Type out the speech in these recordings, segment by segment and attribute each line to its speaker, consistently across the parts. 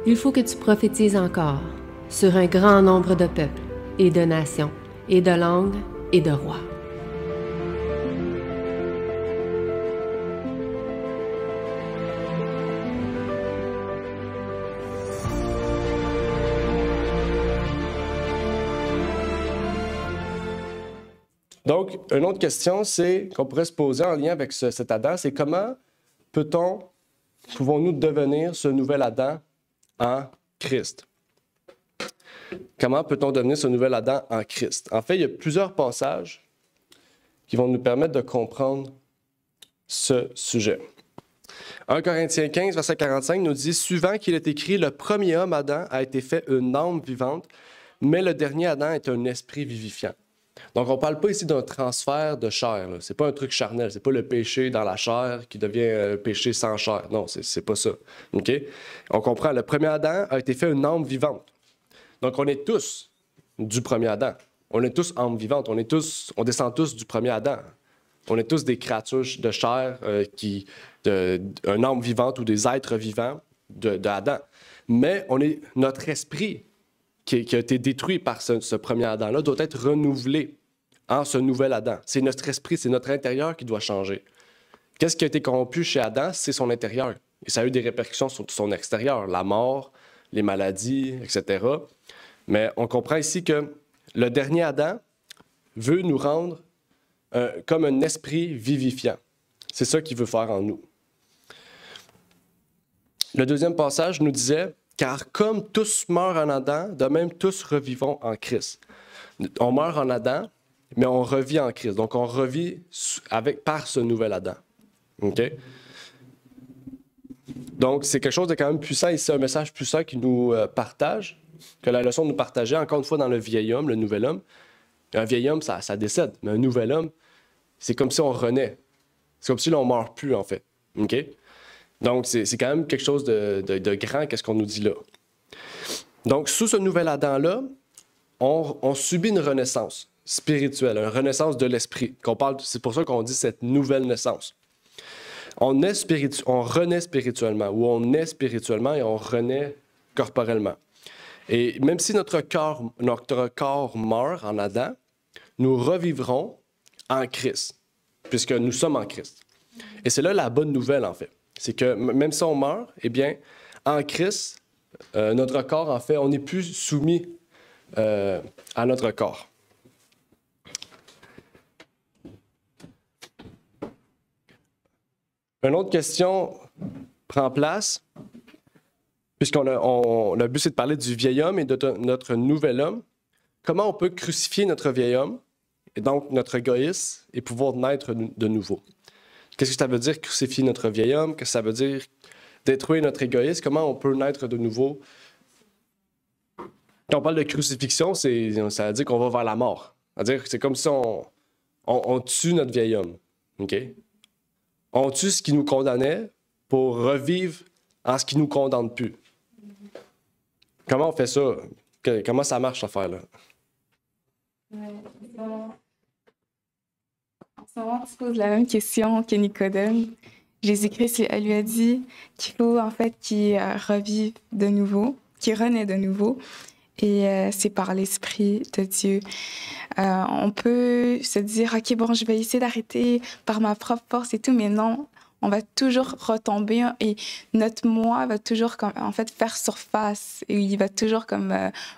Speaker 1: Il faut que tu prophétises encore sur un grand nombre de peuples et de nations et de langues et de rois.
Speaker 2: Donc, une autre question qu'on pourrait se poser en lien avec cet Adam, c'est comment pouvons-nous devenir ce nouvel Adam en Christ? Comment peut-on devenir ce nouvel Adam en Christ? En fait, il y a plusieurs passages qui vont nous permettre de comprendre ce sujet. 1 Corinthiens 15, verset 45 nous dit « Suivant qu'il est écrit, le premier homme, Adam, a été fait une âme vivante, mais le dernier Adam est un esprit vivifiant. » Donc, on ne parle pas ici d'un transfert de chair. Ce n'est pas un truc charnel. Ce n'est pas le péché dans la chair qui devient péché sans chair. Non, c'est pas ça. OK? On comprend. Le premier Adam a été fait une âme vivante. Donc, on est tous du premier Adam. On est tous âmes vivantes. On descend tous du premier Adam. On est tous des créatures de chair, un âme vivante ou des êtres vivants d'Adam. Mais notre esprit qui a été détruit par ce premier Adam-là, doit être renouvelé en ce nouvel Adam. C'est notre esprit, c'est notre intérieur qui doit changer. Qu'est-ce qui a été corrompu chez Adam? C'est son intérieur. Et ça a eu des répercussions sur son extérieur, la mort, les maladies, etc. Mais on comprend ici que le dernier Adam veut nous rendre comme un esprit vivifiant. C'est ça qu'il veut faire en nous. Le deuxième passage nous disait « Car comme tous meurent en Adam, de même tous revivons en Christ. » On meurt en Adam, mais on revit en Christ. Donc, on revit par ce nouvel Adam. OK? Donc, c'est quelque chose de quand même puissant. Et c'est un message puissant qui nous partage, que la leçon nous partageait, encore une fois, dans le vieil homme, le nouvel homme. Un vieil homme, ça décède. Mais un nouvel homme, c'est comme si on renaît. C'est comme si l'on ne meurt plus, en fait. OK? Donc, c'est quand même quelque chose de grand, qu'est-ce qu'on nous dit là. Donc, sous ce nouvel Adam-là, on subit une renaissance spirituelle, une renaissance de l'esprit. C'est pour ça qu'on dit cette nouvelle naissance. On renaît spirituellement, ou on est spirituellement et on renaît corporellement. Et même si notre corps meurt en Adam, nous revivrons en Christ, puisque nous sommes en Christ. Et c'est là la bonne nouvelle, en fait. C'est que même si on meurt, eh bien, en Christ, notre corps, en fait, on n'est plus soumis à notre corps. Une autre question prend place, le but, c'est de parler du vieil homme et de notre nouvel homme. Comment on peut crucifier notre vieil homme, et donc notre égoïsme, et pouvoir naître de nouveau? Qu'est-ce que ça veut dire crucifier notre vieil homme? Qu'est-ce que ça veut dire détruire notre égoïsme? Comment on peut naître de nouveau? Quand on parle de crucifixion, ça veut dire qu'on va vers la mort. C'est-à-dire que c'est comme si on tue notre vieil homme. Okay? On tue ce qui nous condamnait pour revivre en ce qui ne nous condamne plus. Comment on fait ça? Comment ça marche, cette affaire-là?
Speaker 3: En ce moment, on se pose la même question que Nicodème. Jésus-Christ, elle lui a dit qu'il faut en fait qu'il revive de nouveau, qu'il renaît de nouveau. Et c'est par l'Esprit de Dieu. On peut se dire, OK, bon, je vais essayer d'arrêter par ma propre force et tout, mais non, on va toujours retomber et notre moi va toujours en fait faire surface et il va toujours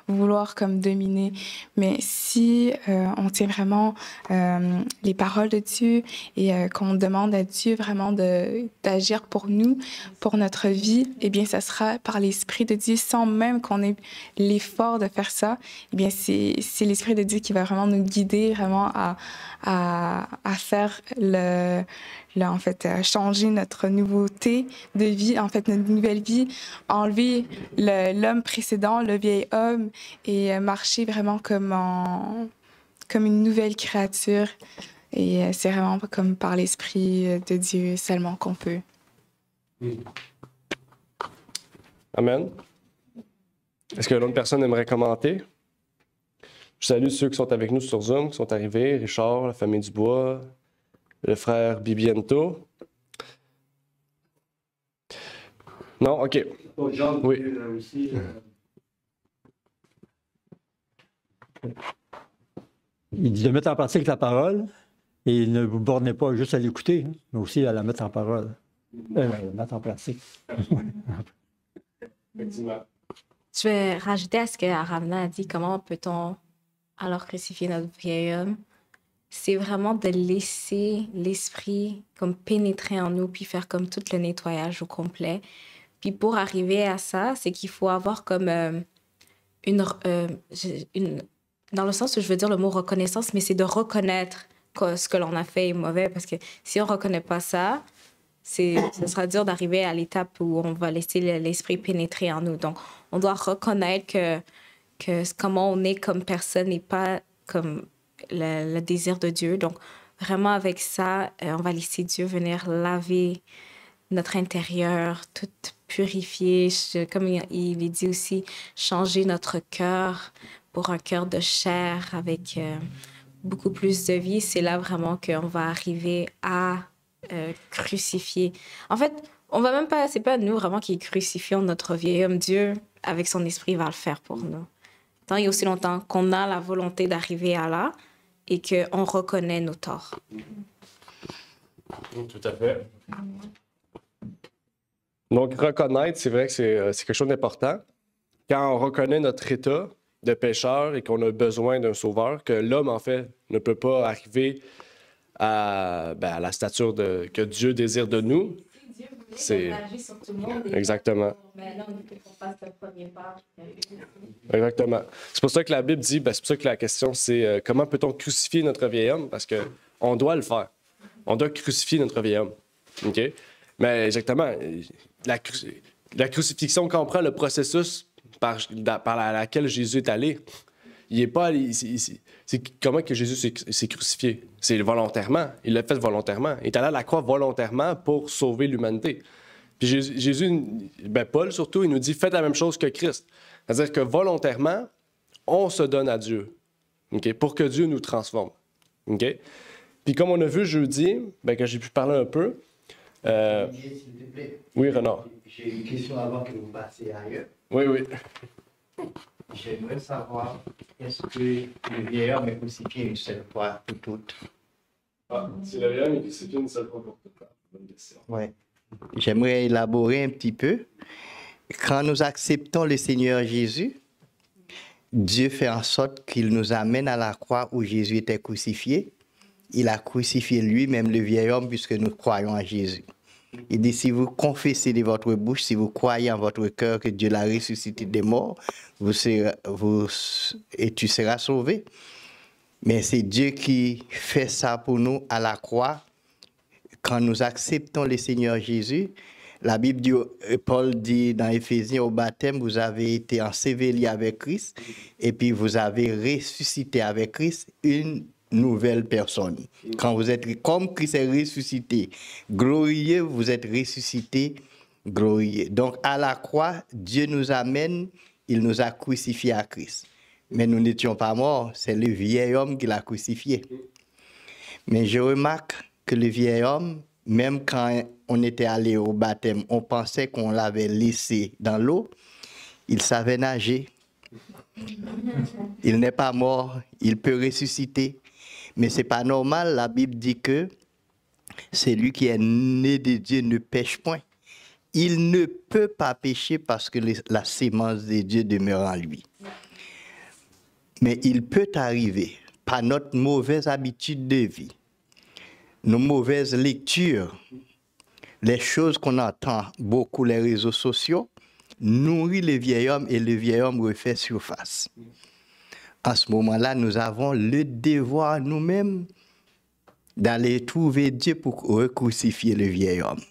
Speaker 3: vouloir dominer. Mais si on tient vraiment les paroles de Dieu et qu'on demande à Dieu vraiment d'agir pour nous, pour notre vie, eh bien, ça sera par l'Esprit de Dieu sans même qu'on ait l'effort de faire ça. Eh bien, c'est l'Esprit de Dieu qui va vraiment nous guider vraiment à faire en fait, changer notre nouveauté de vie, en fait, notre nouvelle vie, enlever l'homme précédent, le vieil homme, et marcher vraiment comme une nouvelle créature. Et c'est vraiment comme par l'Esprit de Dieu seulement qu'on peut.
Speaker 2: Amen. Est-ce qu'une autre personne aimerait commenter? Je salue ceux qui sont avec nous sur Zoom, qui sont arrivés, Richard, la famille Dubois, le frère Bibiento. Non? OK. Oui.
Speaker 4: Il dit de mettre en pratique la parole et ne vous bornez pas juste à l'écouter, hein, mais aussi à la mettre en parole. La mettre en pratique.
Speaker 2: Effectivement.
Speaker 5: Je vais rajouter à ce que Aramna a dit, comment peut-on alors crucifier notre vieil homme? C'est vraiment de laisser l'esprit comme pénétrer en nous, puis faire comme tout le nettoyage au complet. Puis pour arriver à ça, c'est qu'il faut avoir comme une, dans le sens où je veux dire le mot reconnaissance, mais c'est de reconnaître que ce que l'on a fait est mauvais, parce que si on ne reconnaît pas ça, ce sera dur d'arriver à l'étape où on va laisser l'esprit pénétrer en nous. Donc, on doit reconnaître que comment on est comme personne n'est pas comme le désir de Dieu. Donc, vraiment avec ça, on va laisser Dieu venir laver notre intérieur, tout purifier. Comme il dit aussi, changer notre cœur pour un cœur de chair avec beaucoup plus de vie. C'est là vraiment qu'on va arriver à crucifier. En fait, on va même pas, c'est pas nous vraiment qui crucifions notre vieil homme. Dieu, avec son esprit, va le faire pour nous. Tant et aussi longtemps qu'on a la volonté d'arriver à là et qu'on reconnaît nos torts.
Speaker 2: Tout à fait. Donc, reconnaître, c'est vrai que c'est quelque chose d'important. Quand on reconnaît notre état de pécheur et qu'on a besoin d'un sauveur, que l'homme, en fait, ne peut pas arriver à la stature que Dieu désire de nous. C'est exactement. Exactement. C'est pour ça que la Bible dit, c'est pour ça que la question c'est comment peut-on crucifier notre vieil homme? Parce que on doit le faire. On doit crucifier notre vieil homme. OK? Mais exactement, la crucifixion comprend le processus par laquelle Jésus est allé. Il est pas allé, c'est comment que Jésus s'est crucifié? C'est volontairement. Il l'a fait volontairement. Il est allé à la croix volontairement pour sauver l'humanité. Puis Jésus, Paul surtout, il nous dit, faites la même chose que Christ. C'est-à-dire que volontairement, on se donne à Dieu, okay, pour que Dieu nous transforme. Okay? Puis comme on a vu jeudi, que j'ai pu parler un peu.
Speaker 6: S'il te plaît.
Speaker 2: Oui, Renard.
Speaker 6: J'ai une question avant que vous passiez ailleurs.
Speaker 2: Oui, oui.
Speaker 6: J'aimerais savoir, est-ce que le vieil homme est crucifié une seule fois pour toutes?
Speaker 2: Si le vieil homme est crucifié une seule fois pour toutes. Bonne question.
Speaker 6: Oui. J'aimerais élaborer un petit peu. Quand nous acceptons le Seigneur Jésus, Dieu fait en sorte qu'il nous amène à la croix où Jésus était crucifié. Il a crucifié lui-même le vieil homme puisque nous croyons à Jésus. Il dit, si vous confessez de votre bouche, si vous croyez en votre cœur que Dieu l'a ressuscité des morts, tu seras sauvé. Mais c'est Dieu qui fait ça pour nous à la croix. Quand nous acceptons le Seigneur Jésus, la Bible dit, Paul dit dans Éphésiens, au baptême, vous avez été enseveli avec Christ et puis vous avez ressuscité avec Christ une nouvelle personne. Quand vous êtes comme Christ est ressuscité, glorieux, vous êtes ressuscité, glorieux. Donc à la croix, Dieu nous amène, il nous a crucifiés à Christ. Mais nous n'étions pas morts, c'est le vieil homme qui l'a crucifié. Mais je remarque que le vieil homme, même quand on était allé au baptême, on pensait qu'on l'avait laissé dans l'eau, il savait nager. Il n'est pas mort, il peut ressusciter. Mais ce n'est pas normal, la Bible dit que celui qui est né de Dieu ne pêche point. Il ne peut pas pécher parce que la sémence de Dieu demeure en lui. Mais il peut arriver, par notre mauvaise habitude de vie, nos mauvaises lectures, les choses qu'on entend beaucoup, les réseaux sociaux, nourrit le vieil homme et le vieil homme refait surface. À ce moment-là, nous avons le devoir nous-mêmes d'aller trouver Dieu pour recrucifier le vieil homme.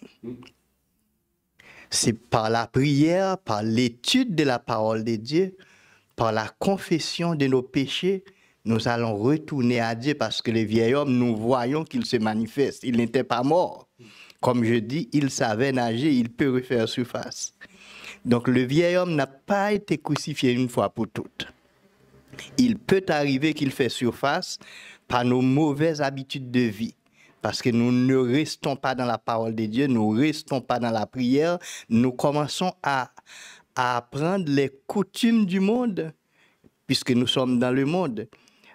Speaker 6: C'est par la prière, par l'étude de la parole de Dieu, par la confession de nos péchés, nous allons retourner à Dieu parce que le vieil homme, nous voyons qu'il se manifeste. Il n'était pas mort. Comme je dis, il savait nager, il peut refaire surface. Donc le vieil homme n'a pas été crucifié une fois pour toutes. Il peut arriver qu'il fait surface par nos mauvaises habitudes de vie, parce que nous ne restons pas dans la parole de Dieu, nous ne restons pas dans la prière, nous commençons à apprendre les coutumes du monde, puisque nous sommes dans le monde.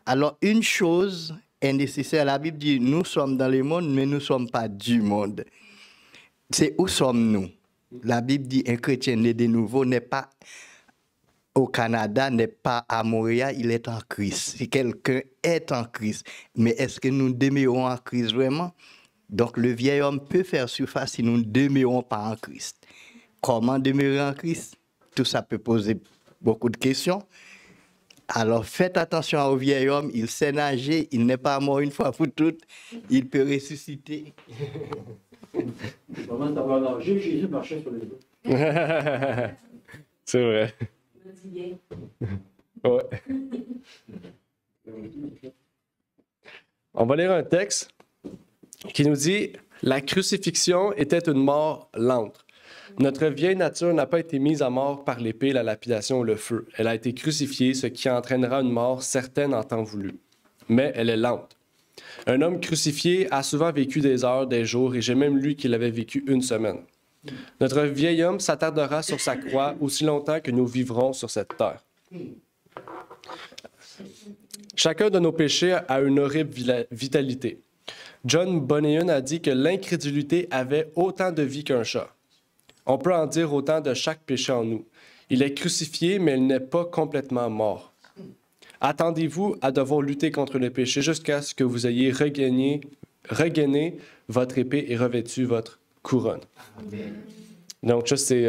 Speaker 6: Alors, une chose est nécessaire. La Bible dit, nous sommes dans le monde, mais nous ne sommes pas du monde. C'est où sommes-nous? La Bible dit, un chrétien né de nouveau n'est pas au Canada, n'est pas à Montréal, il est en Christ. Si quelqu'un est en Christ, mais est-ce que nous demeurons en Christ vraiment? Donc, le vieil homme peut faire surface si nous ne demeurons pas en Christ. Comment demeurer en Christ? Tout ça peut poser beaucoup de questions. Alors, faites attention au vieil homme, il sait nager, il n'est pas mort une fois pour toutes, il peut ressusciter.
Speaker 4: Avant d'avoir nagé, Jésus marchait sur les eaux.
Speaker 2: C'est vrai. Ouais. On va lire un texte qui nous dit « La crucifixion était une mort lente. Notre vieille nature n'a pas été mise à mort par l'épée, la lapidation ou le feu. Elle a été crucifiée, ce qui entraînera une mort certaine en temps voulu. Mais elle est lente. Un homme crucifié a souvent vécu des heures, des jours, et j'ai même lu qu'il avait vécu une semaine. Notre vieil homme s'attardera sur sa croix aussi longtemps que nous vivrons sur cette terre. Chacun de nos péchés a une horrible vitalité. John Bunyan a dit que l'incrédulité avait autant de vie qu'un chat. On peut en dire autant de chaque péché en nous. Il est crucifié, mais il n'est pas complètement mort. Attendez-vous à devoir lutter contre le péché jusqu'à ce que vous ayez regainé votre épée et revêtu votre couronne. Donc, ça, c'est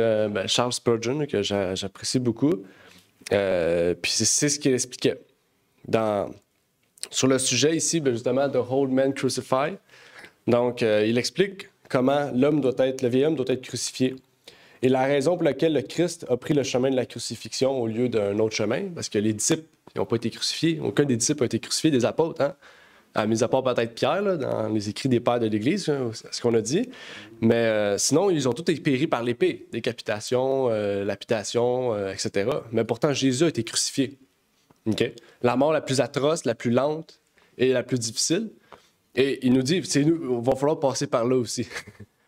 Speaker 2: Charles Spurgeon, que j'apprécie beaucoup. Puis c'est ce qu'il expliquait. Sur le sujet ici, justement, The Whole Man Crucified. Donc, il explique comment le vieil homme doit être crucifié. Et la raison pour laquelle le Christ a pris le chemin de la crucifixion au lieu d'un autre chemin, parce que les disciples n'ont pas été crucifiés. Aucun des disciples n'a été crucifié, des apôtres, hein? Mis à part peut-être Pierre, là, dans les écrits des pères de l'Église, hein, c'est ce qu'on a dit. Mais sinon, ils ont tous été péris par l'épée. Décapitation, lapidation, etc. Mais pourtant, Jésus a été crucifié. Okay? La mort la plus atroce, la plus lente et la plus difficile. Et il nous dit, il va falloir passer par là aussi.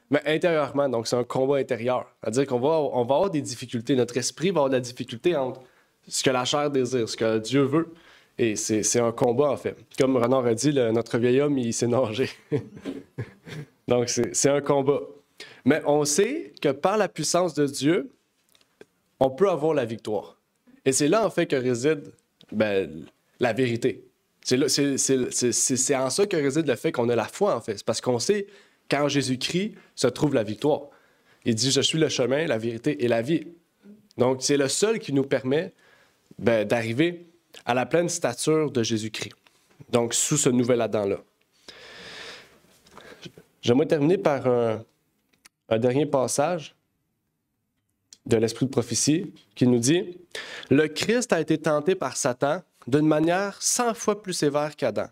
Speaker 2: Mais intérieurement, donc c'est un combat intérieur. C'est-à-dire qu'on va avoir des difficultés. Notre esprit va avoir de la difficulté entre ce que la chair désire, ce que Dieu veut. Et c'est un combat, en fait. Comme Renard a dit, notre vieil homme, il s'est nagé. Donc, c'est un combat. Mais on sait que par la puissance de Dieu, on peut avoir la victoire. Et c'est là, en fait, que réside la vérité. C'est en ça que réside le fait qu'on a la foi, en fait. C'est parce qu'on sait qu'en Jésus-Christ se trouve la victoire. Il dit « Je suis le chemin, la vérité et la vie ». Donc, c'est le seul qui nous permet d'arriver à la pleine stature de Jésus-Christ. Donc, sous ce nouvel Adam-là. J'aimerais terminer par un dernier passage de l'Esprit de prophétie qui nous dit « Le Christ a été tenté par Satan d'une manière 100 fois plus sévère qu'Adam,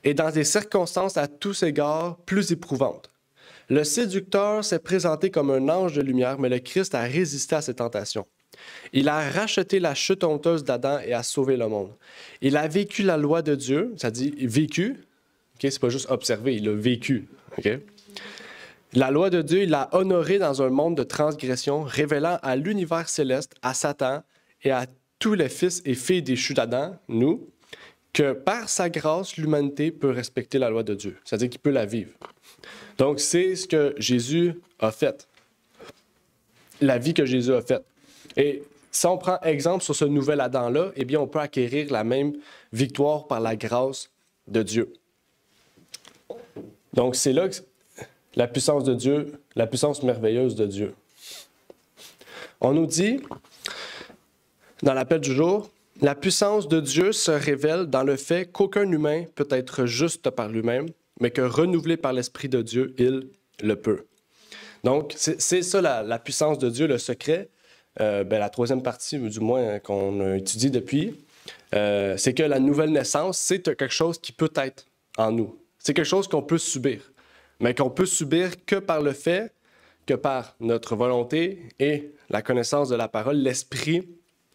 Speaker 2: et dans des circonstances à tous égards plus éprouvantes. Le séducteur s'est présenté comme un ange de lumière, mais le Christ a résisté à ses tentations. Il a racheté la chute honteuse d'Adam et a sauvé le monde. Il a vécu la loi de Dieu, ça dit vécu, okay? C'est pas juste observé, il a vécu. Okay? La loi de Dieu, il l'a honoré dans un monde de transgression, révélant à l'univers céleste, à Satan et à tous les fils et filles déchus d'Adam, nous, que par sa grâce, l'humanité peut respecter la loi de Dieu. C'est-à-dire qu'il peut la vivre. Donc, c'est ce que Jésus a fait. La vie que Jésus a faite. Et si on prend exemple sur ce nouvel Adam-là, eh bien, on peut acquérir la même victoire par la grâce de Dieu. Donc, c'est là que la puissance de Dieu, la puissance merveilleuse de Dieu. On nous dit, dans l'appel du jour, la puissance de Dieu se révèle dans le fait qu'aucun humain peut être juste par lui-même, mais que renouvelé par l'Esprit de Dieu, il le peut. Donc, c'est ça la puissance de Dieu, le secret. La troisième partie, du moins, qu'on a étudié depuis, c'est que la nouvelle naissance, c'est quelque chose qui peut être en nous. C'est quelque chose qu'on peut subir, mais qu'on peut subir que par le fait que par notre volonté et la connaissance de la parole, l'Esprit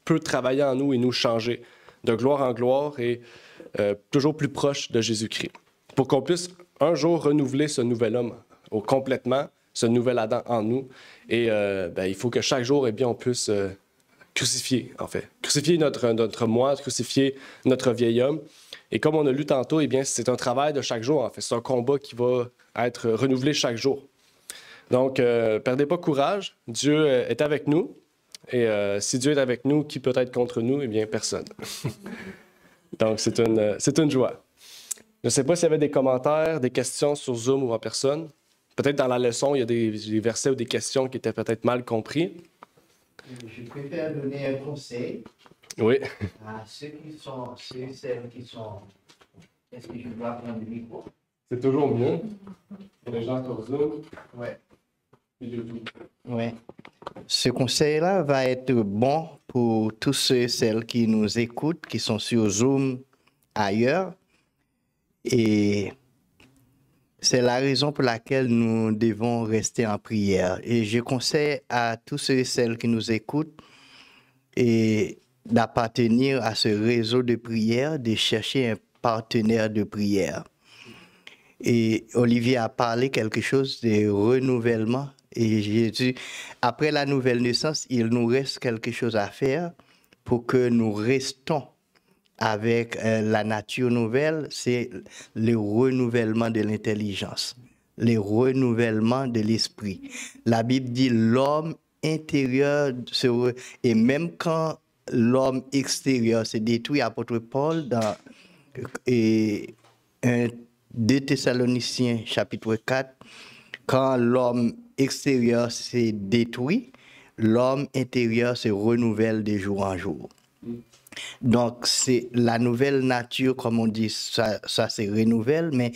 Speaker 2: peut travailler en nous et nous changer de gloire en gloire et toujours plus proche de Jésus-Christ. Pour qu'on puisse un jour renouveler ce nouvel homme complètement, ce nouvel Adam en nous. Et il faut que chaque jour, on puisse crucifier, en fait. Crucifier notre moi, crucifier notre vieil homme. Et comme on a lu tantôt, c'est un travail de chaque jour, en fait. C'est un combat qui va être renouvelé chaque jour. Donc, perdez pas courage. Dieu est avec nous. Et si Dieu est avec nous, qui peut être contre nous? Eh bien, personne. Donc, c'est une joie. Je ne sais pas s'il y avait des commentaires, des questions sur Zoom ou en personne. Peut-être dans la leçon, il y a des versets ou des questions qui étaient peut-être mal compris.
Speaker 6: Je préfère donner un conseil
Speaker 2: Oui.
Speaker 6: à ceux et celles qui sont... Est-ce que je dois prendre le micro?
Speaker 2: C'est toujours mieux. Pour les gens sur Zoom.
Speaker 6: Ouais.
Speaker 2: Et YouTube.
Speaker 6: Ouais. Ce conseil-là va être bon pour tous ceux et celles qui nous écoutent, qui sont sur Zoom ailleurs. Et c'est la raison pour laquelle nous devons rester en prière. Et je conseille à tous ceux et celles qui nous écoutent et d'appartenir à ce réseau de prière, de chercher un partenaire de prière. Et Olivier a parlé quelque chose de renouvellement. Et Jésus, après la nouvelle naissance, il nous reste quelque chose à faire pour que nous restons avec la nature nouvelle, c'est le renouvellement de l'intelligence, le renouvellement de l'esprit. La Bible dit l'homme intérieur, et même quand l'homme extérieur se détruit, apôtre Paul, dans 2 Thessaloniciens chapitre 4, quand l'homme extérieur se détruit, l'homme intérieur se renouvelle de jour en jour. Donc, c'est la nouvelle nature, comme on dit, ça se renouvelle, mais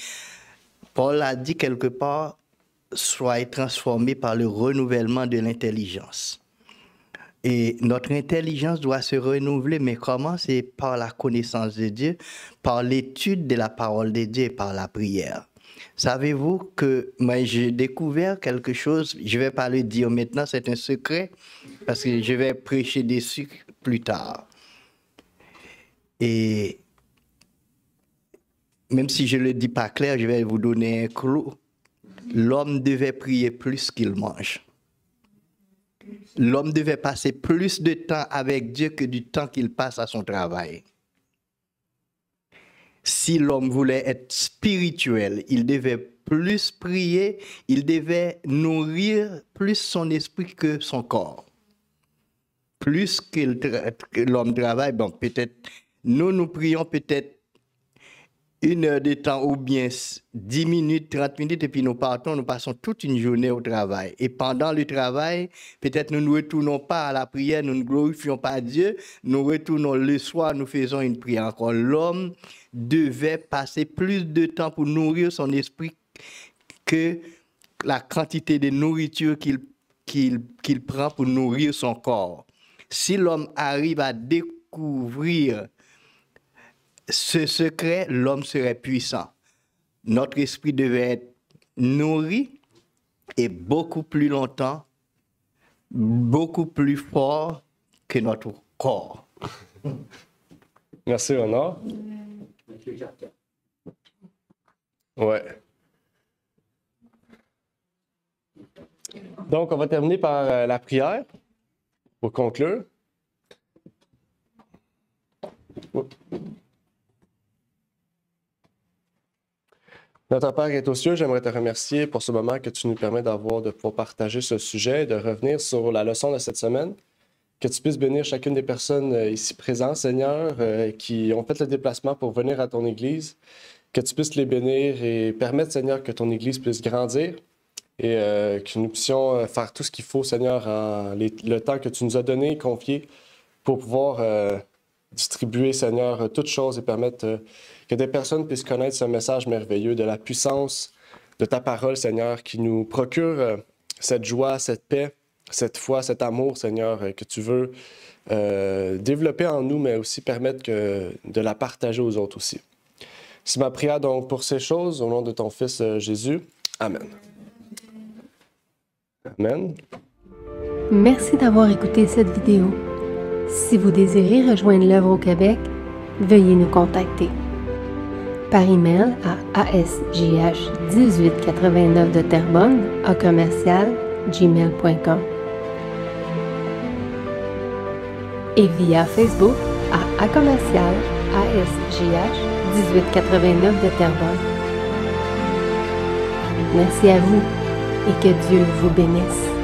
Speaker 6: Paul a dit quelque part, soyez transformés par le renouvellement de l'intelligence. Et notre intelligence doit se renouveler, mais comment? C'est par la connaissance de Dieu, par l'étude de la parole de Dieu et par la prière. Savez-vous que moi, j'ai découvert quelque chose, je ne vais pas le dire maintenant, c'est un secret, parce que je vais prêcher dessus plus tard. Et même si je ne le dis pas clair, je vais vous donner un clou. L'homme devait prier plus qu'il mange. L'homme devait passer plus de temps avec Dieu que du temps qu'il passe à son travail. Si l'homme voulait être spirituel, il devait plus prier, il devait nourrir plus son esprit que son corps. Plus que l'homme travaille, bon, peut-être... Nous prions peut-être 1 heure de temps ou bien 10 minutes, 30 minutes et puis nous passons toute une journée au travail. Et pendant le travail, peut-être nous ne retournons pas à la prière, nous ne glorifions pas Dieu, nous retournons le soir, nous faisons une prière encore. L'homme devait passer plus de temps pour nourrir son esprit que la quantité de nourriture qu'il prend pour nourrir son corps. Si l'homme arrive à découvrir ce secret, l'homme serait puissant. Notre esprit devait être nourri et beaucoup plus longtemps, beaucoup plus fort que notre corps.
Speaker 2: Merci, Honor. Ouais. Donc, on va terminer par la prière pour conclure. Notre Père qui est aux cieux, j'aimerais te remercier pour ce moment que tu nous permets d'avoir, de pouvoir partager ce sujet, de revenir sur la leçon de cette semaine. Que tu puisses bénir chacune des personnes ici présentes, Seigneur, qui ont fait le déplacement pour venir à ton Église. Que tu puisses les bénir et permettre, Seigneur, que ton Église puisse grandir et que nous puissions faire tout ce qu'il faut, Seigneur, le temps que tu nous as donné et confié pour pouvoir distribuer, Seigneur, toutes choses et permettre que des personnes puissent connaître ce message merveilleux de la puissance de ta parole, Seigneur, qui nous procure cette joie, cette paix, cette foi, cet amour, Seigneur, que tu veux développer en nous, mais aussi permettre de la partager aux autres aussi. C'est ma prière donc pour ces choses, au nom de ton Fils Jésus. Amen. Amen.
Speaker 1: Merci d'avoir écouté cette vidéo. Si vous désirez rejoindre l'œuvre au Québec, veuillez nous contacter. par email à asjh1889 de Terrebonne à commercial@gmail.com et via Facebook à commercial ASJH1889 de Terrebonne. Merci à vous et que Dieu vous bénisse.